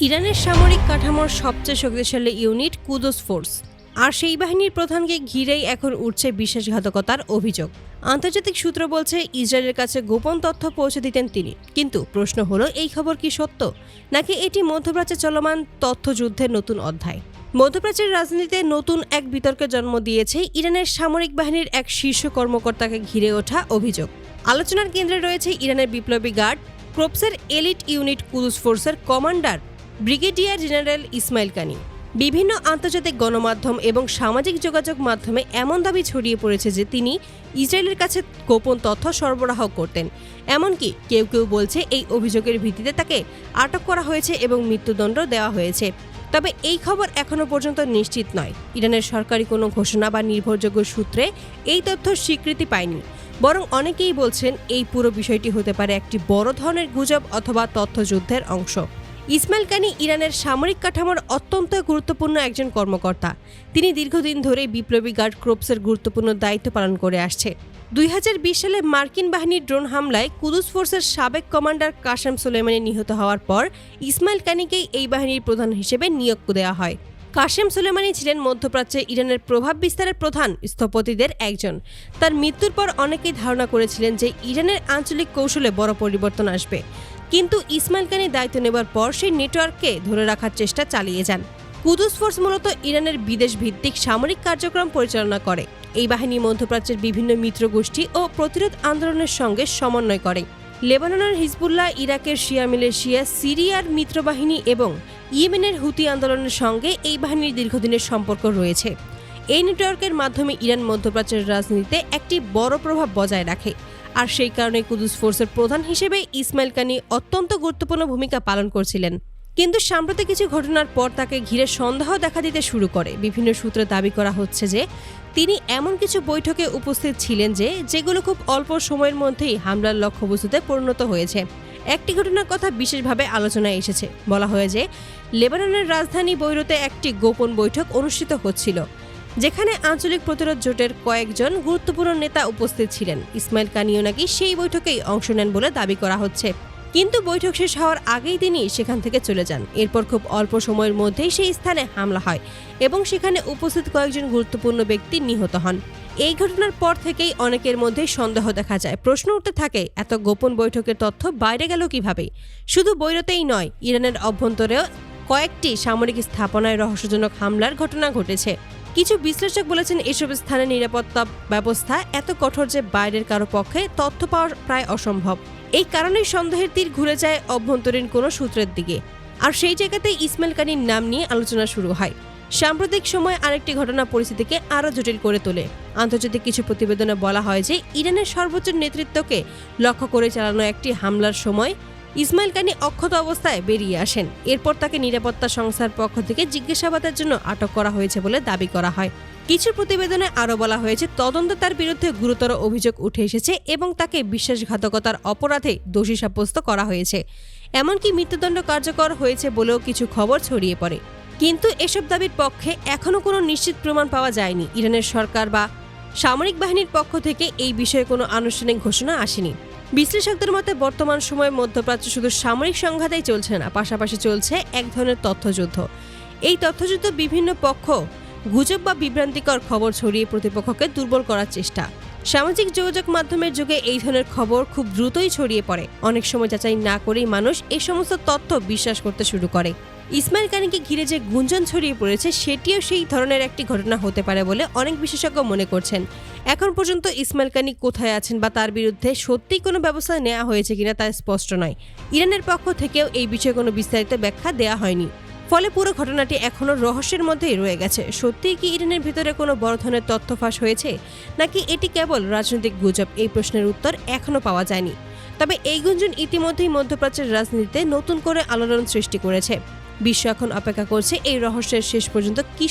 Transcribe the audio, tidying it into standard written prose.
ইরানের সামরিক কাঠামোর সবচেয়ে শক্তিশালী ইউনিট কুদস ফোর্স, আর সেই বাহিনীর প্রধানকে ঘিরেই এখন উঠছে বিশ্বাসঘাতকতার অভিযোগ। আন্তর্জাতিক সূত্র বলছে ইসরায়েলের কাছে গোপন তথ্য পৌঁছে দিতেন তিনি। কিন্তু প্রশ্ন হলো, এই খবর কি সত্য, নাকি এটি মধ্যপ্রাচ্যে চলমান তথ্যযুদ্ধের নতুন অধ্যায়? মধ্যপ্রাচ্যের রাজনীতিতে নতুন এক বিতর্কের জন্ম দিয়েছে ইরানের সামরিক বাহিনীর এক শীর্ষ কর্মকর্তাকে ঘিরে ওঠা অভিযোগ। আলোচনার কেন্দ্রে রয়েছে ইরানের বিপ্লবী গার্ড ক্রোপসের এলিট ইউনিট কুদস ফোর্সের কমান্ডার ব্রিগেডিয়ার জেনারেল ইসমাইল কানি। বিভিন্ন আন্তর্জাতিক গণমাধ্যম এবং সামাজিক যোগাযোগ মাধ্যমে এমন দাবি ছড়িয়ে পড়েছে যে তিনি ইসরায়েলের কাছে গোপন তথ্য সরবরাহ করতেন। এমনকি কেউ কেউ বলছে এই অভিযোগের ভিত্তিতে তাকে আটক করা হয়েছে এবং মৃত্যুদণ্ড দেওয়া হয়েছে। তবে এই খবর এখনও পর্যন্ত নিশ্চিত নয়। ইরানের সরকারি কোনো ঘোষণা বা নির্ভরযোগ্য সূত্রে এই তথ্য স্বীকৃতি পায়নি। বরং অনেকেই বলছেন এই পুরো বিষয়টি হতে পারে একটি বড় ধরনের গুজব অথবা তথ্যযুদ্ধের অংশ। ইসমাইল কানি ইরানের সামরিক কাঠামোর অত্যন্ত গুরুত্বপূর্ণ একজন কর্মকর্তা। তিনি দীর্ঘদিন ধরে বিপ্লবী গার্ড ক্রোপসের গুরুত্বপূর্ণ দায়িত্ব পালন করে আসছে। 2020 সালে মার্কিন বাহিনীর ড্রোন হামলায় কুদস ফোর্সের সাবেক কমান্ডার কাসেম সোলেমানি নিহত হওয়ার পর ইসমাইল কানিকেই এই বাহিনীর প্রধান হিসেবে নিয়োগ দেওয়া হয়। কাসেম সোলেমানি ছিলেন মধ্যপ্রাচ্যে ইরানের প্রভাব বিস্তারের প্রধান স্থপতিদের একজন। তার মৃত্যুর পর অনেকেই ধারণা করেছিলেন যে ইরানের আঞ্চলিক কৌশলে বড় পরিবর্তন আসবে। কিন্তু ইসমাইল কানি দায়িত্ব নেবার পর সেই নেটওয়ার্ককে ধরে রাখার চেষ্টা চালিয়ে যান। কুদস ফোর্স মূলত ইরানের বিদেশ ভিত্তিক সামরিক কার্যক্রম পরিচালনা করে। এই বাহিনী মধ্যপ্রাচ্যের বিভিন্ন মিত্র গোষ্ঠী ও প্রতিরোধ আন্দোলনের সঙ্গে সমন্বয় করে। লেবাননের হিজবুল্লাহ, ইরাকের শিয়া মিলিশিয়া, সিরিয়ার মিত্রবাহিনী এবং ইয়েমেনের হুতি আন্দোলনের সঙ্গে এই বাহিনীর দীর্ঘদিনের সম্পর্ক রয়েছে। এই নেটওয়ার্কের মাধ্যমে ইরান মধ্যপ্রাচ্যের রাজনীতিতে একটি বড় প্রভাব বজায় রাখে। আর সেই কারণে কুদস ফোর্সের প্রধান হিসেবে ইসমাইল কানি অত্যন্ত গুরুত্বপূর্ণ ভূমিকা পালন করছিলেন। কিন্তু সাম্প্রতিক কিছু ঘটনার পর তাকে ঘিরে সন্দেহ দেখা দিতে শুরু করে। বিভিন্ন সূত্রে দাবি করা হচ্ছে যে তিনি এমন কিছু বৈঠকে উপস্থিত ছিলেন যেগুলো খুব অল্প সময়ের মধ্যেই হামলার লক্ষ্যবস্তুতে পরিণত হয়েছে। একটি ঘটনার কথা বিশেষভাবে আলোচনায় এসেছে। বলা হয় যে লেবাননের রাজধানী বৈরুতে একটি গোপন বৈঠক অনুষ্ঠিত হচ্ছিল, যেখানে আঞ্চলিক প্রতিরোধ জোটের কয়েকজন গুরুত্বপূর্ণ নেতা উপস্থিত ছিলেন। ইসমাইল কানিও নাকি সেই বৈঠকেই অংশ নেন বলে দাবি করা হচ্ছে। কিন্তু বৈঠক শেষ হওয়ার আগেই তিনি সেখান থেকে চলে যান। এরপর খুব অল্প সময়ের মধ্যেই সেই স্থানে হামলা হয় এবং সেখানে উপস্থিত কয়েকজন গুরুত্বপূর্ণ ব্যক্তি নিহত হন। এই ঘটনার পর থেকেই অনেকের মধ্যে সন্দেহ দেখা যায়। প্রশ্ন উঠতে থাকে, এত গোপন বৈঠকের তথ্য বাইরে গেল কিভাবে? শুধু বৈরুতেই নয়, ইরানের অভ্যন্তরেও কয়েকটি সামরিক স্থাপনায় রহস্যজনক হামলার ঘটনা ঘটেছে। কিছু বিশ্লেষক বলেছেন এসব স্থানে নিরাপত্তা ব্যবস্থা এত কঠোর যে বাইরের কারো পক্ষে তথ্য পাওয়া প্রায় অসম্ভব। এই কারণেই সন্দেহের তীর ঘুরে যায় অভ্যন্তরীণ কোনো সূত্রের দিকে। আর সেই জায়গাতেই ইসমাইল কানির নাম নিয়ে আলোচনা শুরু হয়। সাম্প্রতিক সময় আরেকটি ঘটনা পরিস্থিতিকে আরও জটিল করে তোলে। আন্তর্জাতিক কিছু প্রতিবেদনে বলা হয় যে ইরানের সর্বোচ্চ নেতৃত্বকে লক্ষ্য করে চালানো একটি হামলার সময় ইসমাইল কানি অক্ষত অবস্থায় বেরিয়ে আসেন। এরপর তাকে নিরাপত্তা সংস্থার পক্ষ থেকে জিজ্ঞাসাবাদের জন্য আটক করা হয়েছে বলে দাবি করা হয়। কিছু প্রতিবেদনে আরও বলা হয়েছে তদন্তে তার বিরুদ্ধে গুরুতর অভিযোগ উঠে এসেছে এবং তাকে বিশ্বাসঘাতকতার অপরাধে দোষী সাব্যস্ত করা হয়েছে। এমনকি মৃত্যুদণ্ড কার্যকর হয়েছে বলেও কিছু খবর ছড়িয়ে পড়ে। কিন্তু এসব দাবির পক্ষে এখনও কোনো নিশ্চিত প্রমাণ পাওয়া যায়নি। ইরানের সরকার বা সামরিক বাহিনীর পক্ষ থেকে এই বিষয়ে কোনো আনুষ্ঠানিক ঘোষণা আসেনি। বিশ্লেষকদের মতে বর্তমান সময়ে মধ্যপ্রাচ্য শুধু সামরিক সংঘাতেই চলছে না, পাশাপাশি চলছে এক ধরনের তথ্যযুদ্ধ। এই তথ্যযুদ্ধ বিভিন্ন পক্ষ গুজব বা বিভ্রান্তিকর খবর ছড়িয়ে প্রতিপক্ষকে দুর্বল করার চেষ্টা। সামাজিক যোগাযোগ মাধ্যমের যুগে এই ধরনের খবর খুব দ্রুতই ছড়িয়ে পড়ে। অনেক সময় যাচাই না করেই মানুষ এই সমস্ত তথ্য বিশ্বাস করতে শুরু করে। ইসমাইল কানিকে ঘিরে যে গুঞ্জন ছড়িয়ে পড়েছে সেটিও সেই ধরনের একটি ঘটনা হতে পারে বলে অনেক বিশেষজ্ঞ মনে করছেন। এখন পর্যন্ত ইসমাইল কানি কোথায় আছেন বা তার বিরুদ্ধে সত্যিই কোনো ব্যবস্থা নেওয়া হয়েছে কিনা তা স্পষ্ট নয়। ইরানের পক্ষ থেকেও এই বিষয়ে কোনো বিস্তারিত ব্যাখ্যা দেওয়া হয়নি। ফলে পুরো ঘটনাটি এখনও রহস্যের মধ্যেই রয়ে গেছে। সত্যিই কি ইরানের ভিতরে কোনো বড় ধরনের তথ্য ফাঁস হয়েছে, নাকি এটি কেবল রাজনৈতিক গুজব? এই প্রশ্নের উত্তর এখনও পাওয়া যায়নি। তবে এই গুঞ্জন ইতিমধ্যেই মধ্যপ্রাচ্যের রাজনীতিতে নতুন করে আলোড়ন সৃষ্টি করেছে। বিশ্ব এখন অপেক্ষা করছে এই রহস্যের শেষ পর্যন্ত কি